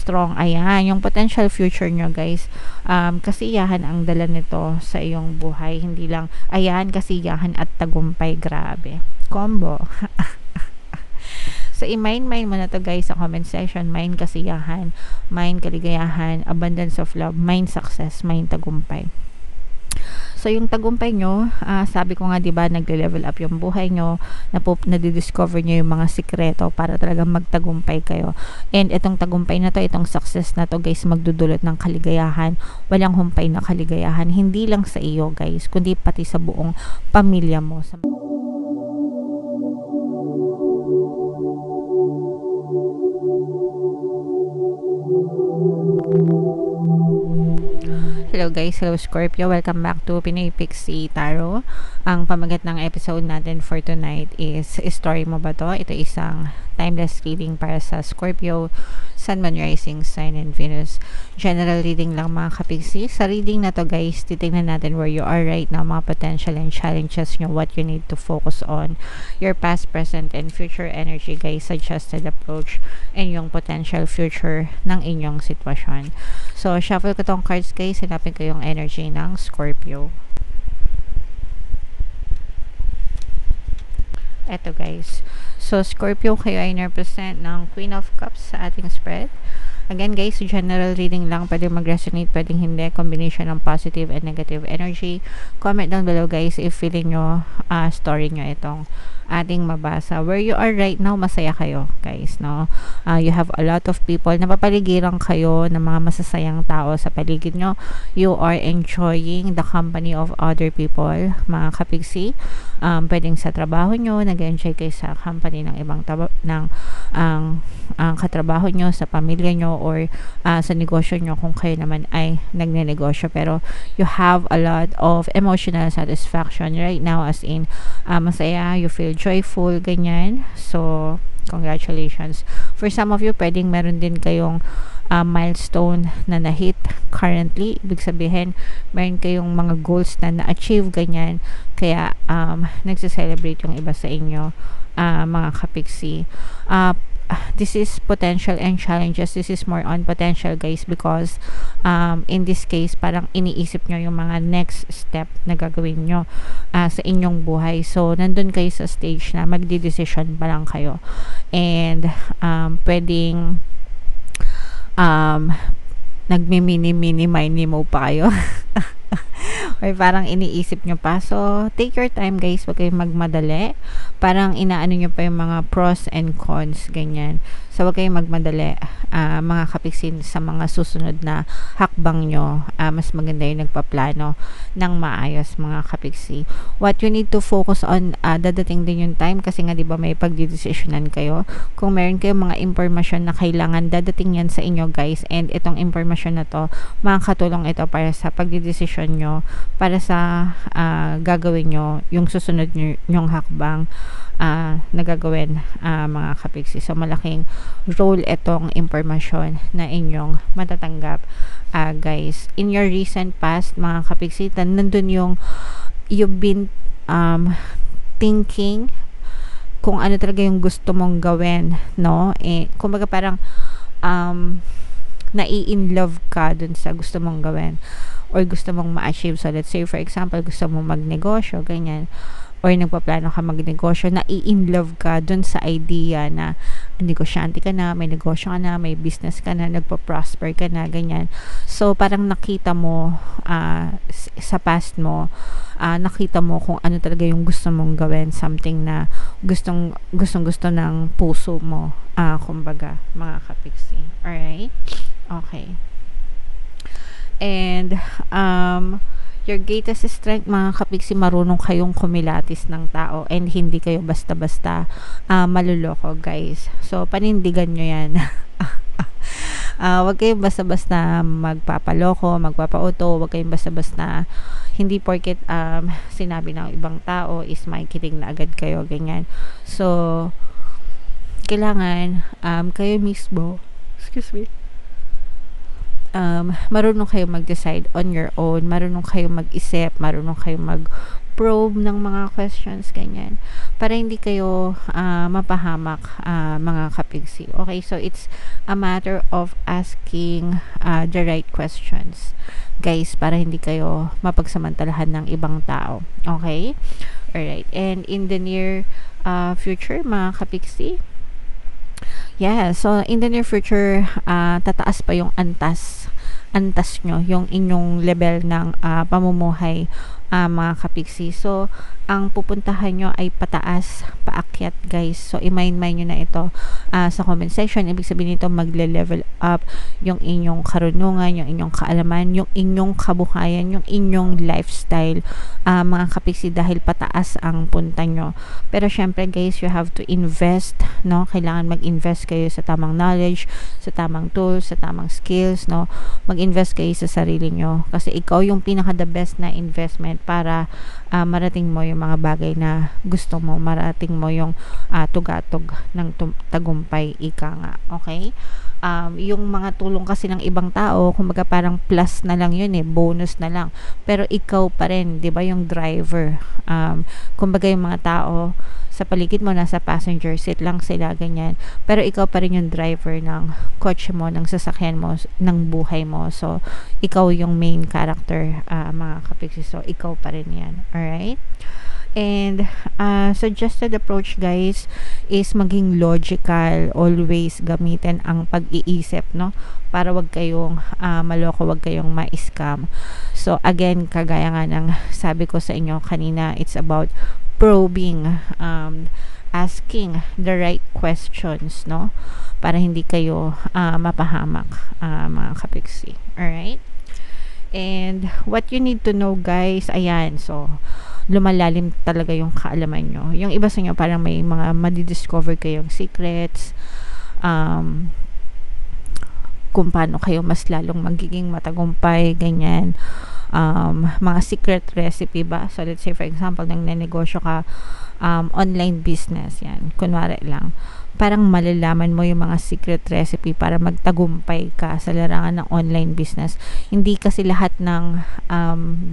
strong. Ayan, yung potential future nyo guys, kasiyahan ang dala nito sa iyong buhay. Hindi lang, ayan, kasiyahan at tagumpay. Grabe. Combo. So, i-mind mo na to guys sa comment section. Mind kasiyahan, mind kaligayahan, abundance of love, mind success, mind tagumpay. So, yung tagumpay nyo, sabi ko nga, diba, nagle-level up yung buhay nyo, nadidiscover nyo yung mga sikreto para talagang magtagumpay kayo. And itong tagumpay na to, itong success na to, guys, magdudulot ng kaligayahan. Walang humpay na kaligayahan. Hindi lang sa iyo, guys, kundi pati sa buong pamilya mo. Hello guys, hello Scorpio, welcome back to Pinoy Pixie Tarot. Ang pamagat ng episode natin for tonight is Story Mo Ba To? Ito isang timeless reading para sa Scorpio, Sun, Moon, Rising, Sign, and Venus. General reading lang mga kapigsi. Sa reading na to guys, titignan natin where you are right now, mga potential and challenges nyo, what you need to focus on, your past, present, and future energy guys, suggested approach, and yung potential future ng inyong sitwasyon. So, shuffle ko tong cards guys, hanapin ko yung energy ng Scorpio. Eto guys. So, Scorpio, kayo ay represent ng Queen of Cups sa ating spread. Again guys, general reading lang, pwedeng mag-resonate, pwedeng hindi, combination ng positive and negative energy. Comment down below guys if feeling nyo story nyo itong ating mabasa. Where you are right now, masaya kayo guys, no? You have a lot of people, napapaligiran kayo ng mga masasayang tao sa paligid nyo. You are enjoying the company of other people, mga kapigsi. Pwedeng sa trabaho nyo, nag-enjoy kayo sa company ng ibang katrabaho nyo, sa pamilya nyo, or sa negosyo nyo kung kayo naman ay nagne-negosyo. Pero you have a lot of emotional satisfaction right now, as in masaya, you feel joyful, ganyan. So, congratulations. For some of you, pwedeng meron din kayong milestone na na-hit currently. Ibig sabihin, meron kayong mga goals na na-achieve, ganyan. Kaya, nagse-celebrate yung iba sa inyo, mga kapigsi. This is potential and challenges. This is more on potential guys, because in this case parang iniisip nyo yung mga next step na gagawin nyo sa inyong buhay. So nandun kayo sa stage na magdi-decision pa lang kayo, and pwedeng nagmi-mini-mo pa kayo or parang iniisip nyo pa. So, take your time guys, wag kayong magmadali. Parang inaano nyo pa yung mga pros and cons, ganyan. So, wag kayong magmadali, mga kapiksin, sa mga susunod na hakbang nyo. Mas maganda yung nagpaplano ng maayos, mga kapiksi. What you need to focus on, dadating din yung time, kasi nga diba may pagdidesisyonan kayo. Kung meron kayong mga impormasyon na kailangan, dadating yan sa inyo guys, and itong impormasyon na to, makakatulong ito para sa pagdidesisyon nyo, para sa gagawin nyo, yung susunod nyong hakbang na gagawin, mga kapiksi. So, malaking role itong impormasyon na inyong matatanggap, guys. In your recent past, mga kapiksi, nandun yung you've been thinking kung ano talaga yung gusto mong gawin, no? Kumbaga parang nai-in-love ka dun sa gusto mong gawin or gusto mong ma-achieve. So, let's say, for example, gusto mong magnegosyo, ganyan, or nagpaplano ka magnegosyo, nai-in-love ka dun sa idea na negosyante ka na, may negosyo ka na, may business ka na, nagpa-prosper ka na, ganyan. So, parang nakita mo sa past mo, nakita mo kung ano talaga yung gusto mong gawin, something na gustong gusto ng puso mo, kumbaga, mga kapiksi. Alright? Okay. And, your greatest strength, mga kapiksi, marunong kayong kumilatis ng tao, and hindi kayo basta-basta maluloko, guys. So, panindigan nyo yan. Wag kayong basta-basta magpapaloko, magpapauto, wag kayong basta-basta, hindi porket sinabi ng ibang tao is makikinig na agad kayo, ganyan. So, kailangan kayo mismo, excuse me, marunong kayong mag-decide on your own, marunong kayong mag-isip, marunong kayong mag-probe ng mga questions, ganyan. Para hindi kayo mapahamak, mga kapigsi. Okay, so it's a matter of asking the right questions, guys, para hindi kayo mapagsamantalahan ng ibang tao. Okay? Alright. And in the near future, mga kapigsi, yeah, so in the near future, tataas pa yung antas nyo, yung inyong level ng pamumuhay, mga kapigsi. So, ang pupuntahan nyo ay pataas, paakyat, guys. So, i-mind nyo na ito sa comment section. Ibig sabihin nito, magle-level up yung inyong karunungan, yung inyong kaalaman, yung inyong kabuhayan, yung inyong lifestyle, mga kapigsi, dahil pataas ang punta nyo. Pero, syempre, guys, you have to invest, no? Kailangan mag-invest kayo sa tamang knowledge, sa tamang tools, sa tamang skills, no? Mag-invest kayo sa sarili nyo. Kasi ikaw yung pinaka-the best na investment para marating mo yung mga bagay na gusto mo, marating mo yung tugatog ng tagumpay, ika nga. Okay? Yung mga tulong kasi ng ibang tao, kumbaga parang plus na lang yun, bonus na lang. Pero ikaw pa rin, 'di ba, yung driver. Kumbaga yung mga tao sa paligid mo, nasa passenger seat lang sila, ganyan. Pero ikaw pa rin yung driver ng kotse mo, ng sasakyan mo, ng buhay mo. So, ikaw yung main character, mga kapigsi. So, ikaw pa rin yan. Alright? And suggested approach, guys, is maging logical. Always gamitin ang pag-iisip, no? Para wag kayong maloko, wag kayong ma-scam. So, again, kagaya nga ng sabi ko sa inyo kanina, it's about probing, asking the right questions, no? Para hindi kayo mapahamak, mga kapigsi. Alright? And what you need to know, guys, ayan, so lumalalim talaga yung kaalaman nyo. Yung iba sa inyo parang may mga madidiscover kayong secrets, kung paano kayo mas lalong magiging matagumpay, ganyan. Mga secret recipe ba? So, let's say, for example, nang nenegosyo ka, online business, yan. Kunwari lang. Parang malalaman mo yung mga secret recipe para magtagumpay ka sa larangan ng online business. Hindi kasi lahat ng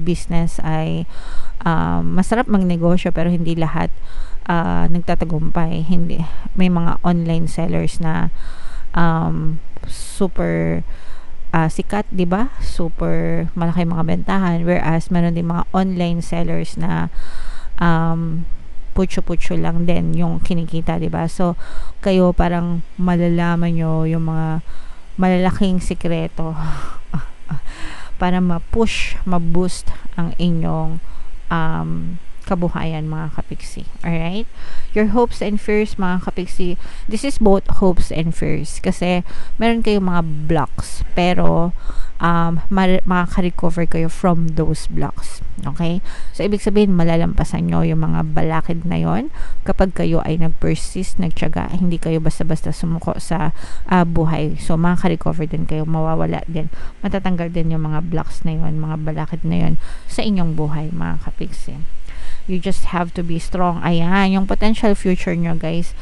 business ay masarap magnegosyo, pero hindi lahat nagtatagumpay. Hindi. May mga online sellers na super sikat, 'di ba? Super malaki mga bentahan, whereas meron din mga online sellers na putyo-putyo lang din yung kinikita, 'di ba? So, kayo parang malalaman nyo yung mga malalaking sikreto para ma-push, ma-boost ang inyong kabuhayan, mga kapigsi. Alright? Your hopes and fears, mga kapigsi, this is both hopes and fears kasi meron kayong mga blocks, pero makaka-recover kayo from those blocks. Okay? So, ibig sabihin, malalampasan nyo yung mga balakid na yon kapag kayo ay nag-persist, nagtiyaga, hindi kayo basta-basta sumuko sa buhay. So, makaka-recover din kayo, mawawala din, matatanggal din yung mga blocks na yon, mga balakid na yon sa inyong buhay, mga kapigsi. You just have to be strong. Ayan, yung potential future nyo, guys.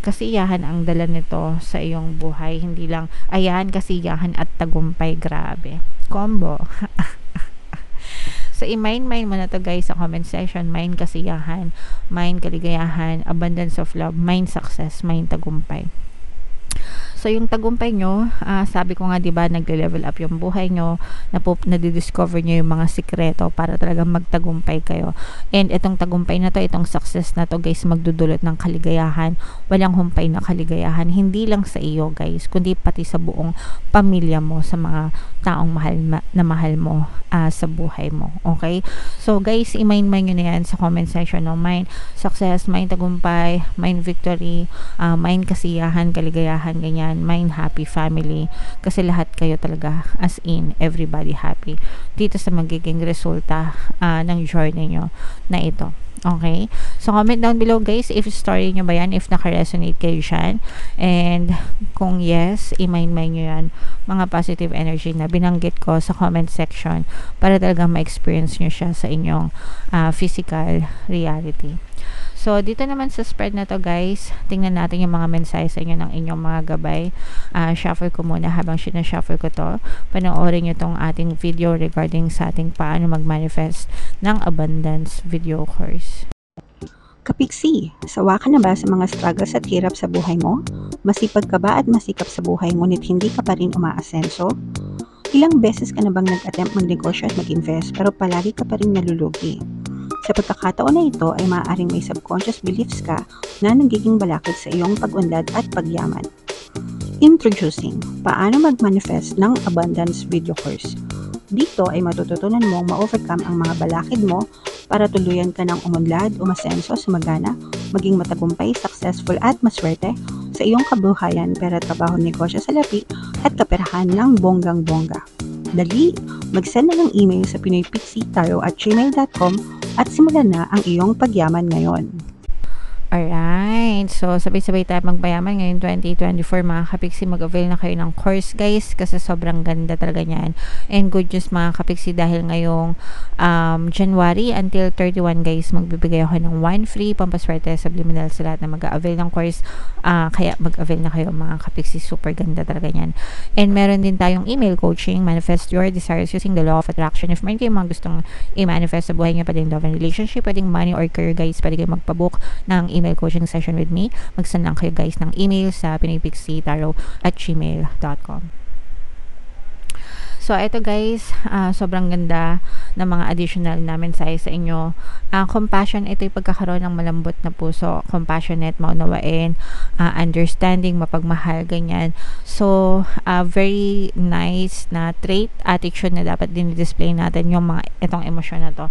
Kasiyahan ang dala nito sa iyong buhay. Hindi lang, ayan, kasiyahan at tagumpay. Grabe. Combo. So, i-mind mo na to, guys, sa comment section. Mind kasiyahan, mind kaligayahan, abundance of love, mind success, mind tagumpay. So, yung tagumpay nyo, sabi ko nga, diba, nagle-level up yung buhay nyo, nadidiscover nyo yung mga sikreto para talagang magtagumpay kayo. And itong tagumpay na to, itong success na to, guys, magdudulot ng kaligayahan. Walang humpay na kaligayahan. Hindi lang sa iyo, guys, kundi pati sa buong pamilya mo, sa mga taong mahal mo sa buhay mo. Okay? So, guys, i-mind nyo na yan sa comment section, no? Mind success, mind tagumpay, mind victory, mind kasiyahan, kaligayahan, ganyan, mind happy family, kasi lahat kayo talaga, as in everybody happy dito sa magiging resulta ng journey nyo na ito. Okay? So, comment down below, guys, if story nyo ba yan, if naka-resonate kayo dyan, and kung yes, i-mind nyo yan, mga positive energy na binanggit ko sa comment section para talaga ma-experience nyo siya sa inyong physical reality. So, dito naman sa spread na to guys, tingnan natin yung mga mensahe sa inyo ng inyong mga gabay. Shuffle ko muna habang sinashuffle ko to. Panoorin nyo tong ating video regarding sa ating paano mag-manifest ng abundance video course. Kapiksi, sawa ka na ba sa mga struggles at hirap sa buhay mo? Masipag ka ba at masikap sa buhay ngunit hindi ka pa rin umaasenso? Ilang beses ka na bang nag-attempt magnegosyo at mag-invest pero palagi ka pa rin nalulugi? Sa pagkakataon na ito ay maaaring may subconscious beliefs ka na nagiging balakid sa iyong pag-unlad at pagyaman. Introducing, paano mag-manifest ng abundance video course. Dito ay matututunan mong ma-overcome ang mga balakid mo para tuluyan ka ng umunlad, umasenso, sumagana, maging matagumpay, successful at maswerte sa iyong kabuhayan, pera, trabaho, negosyo, salapi at kaperahan ng bonggang-bongga. Dali, mag-send na ng email sa pinoypixitaro@gmail.com at simulan na ang iyong pagyaman ngayon. Alright, so sabay-sabay tayo magpayaman ngayon 2024 mga kapiksi. Mag-avail na kayo ng course guys kasi sobrang ganda talaga niyan. And good news mga kapiksi dahil ngayong January until 31 guys, magbibigay ako ng 1 free pampaswerte subliminal sa lahat na mag-avail ng course. Kaya mag-avail na kayo mga kapiksi, super ganda talaga niyan. And meron din tayong email coaching, manifest your desires using the law of attraction. If meron kayong mga gustong i-manifest sa buhay niyo, pwedeng love and relationship, pwedeng money or career guys, pwede kayo magpabook ng email coaching session with me. Mag-send lang kayo guys ng email sa pinoypixitaro@gmail.com. So, ito guys, sobrang ganda ng mga additional na mensahe sa inyo. Compassion, ito yung pagkakaroon ng malambot na puso, compassionate, maunawain, understanding, mapagmahal, ganyan. So, very nice na trait, attitude na dapat din display natin yung mga itong emosyon na to.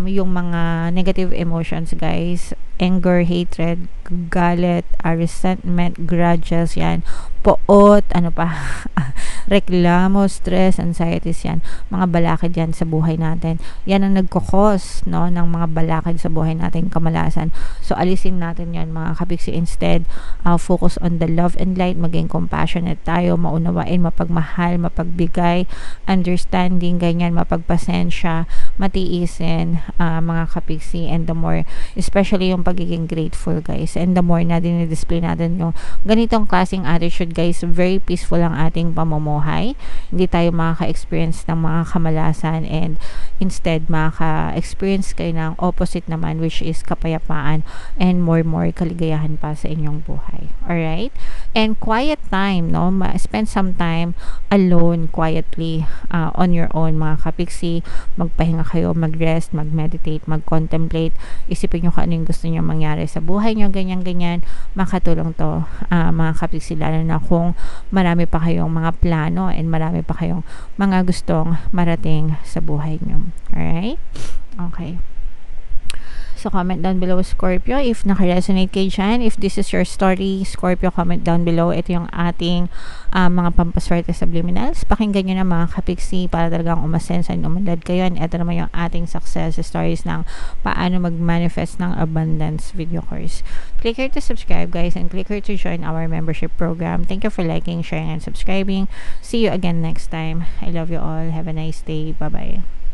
Yung mga negative emotions guys, anger, hatred, galit, resentment, grudges, yan, poot, ano pa, reklamo, stress, anxieties, yan, mga balakid yan sa buhay natin. Yan ang nagkukos, no, ng mga balakid sa buhay natin, kamalasan. So, alisin natin yan mga kapiksi. Instead, focus on the love and light, maging compassionate tayo, maunawain, mapagmahal, mapagbigay, understanding, ganyan, mapagpasensya, matiisin, mga kapiksi. And the more, especially yung pagiging grateful guys, and the more na dinidisplay natin yung ganitong klaseng attitude guys, very peaceful ang ating pamumuhay. Hindi tayo makaka-experience ng mga kamalasan, and instead makaka-experience kayo ng opposite naman, which is kapayapaan and more kaligayahan pa sa inyong buhay. Alright? And quiet time, no? Spend some time alone, quietly, on your own mga kapiksi. Magpahinga kayo, mag-rest, mag-meditate, mag-contemplate. Isipin nyo kung ano yung gusto nyo mangyari sa buhay nyo, ganyan-ganyan. Makatulong to, mga kapiksi, lalo na kung marami pa kayong mga plano and marami pa kayong mga gustong marating sa buhay nyo. Alright? Okay. So, comment down below, Scorpio, if naka-resonate kayo dyan. If this is your story, Scorpio, comment down below. Ito yung ating mga pampaswerte subliminals. Pakinggan nyo na mga kapiksi para talagang umasensan, umunlad kayo. And ito naman yung ating success stories ng paano mag-manifest ng abundance video course. Click here to subscribe, guys, and click here to join our membership program. Thank you for liking, sharing, and subscribing. See you again next time. I love you all. Have a nice day. Bye-bye.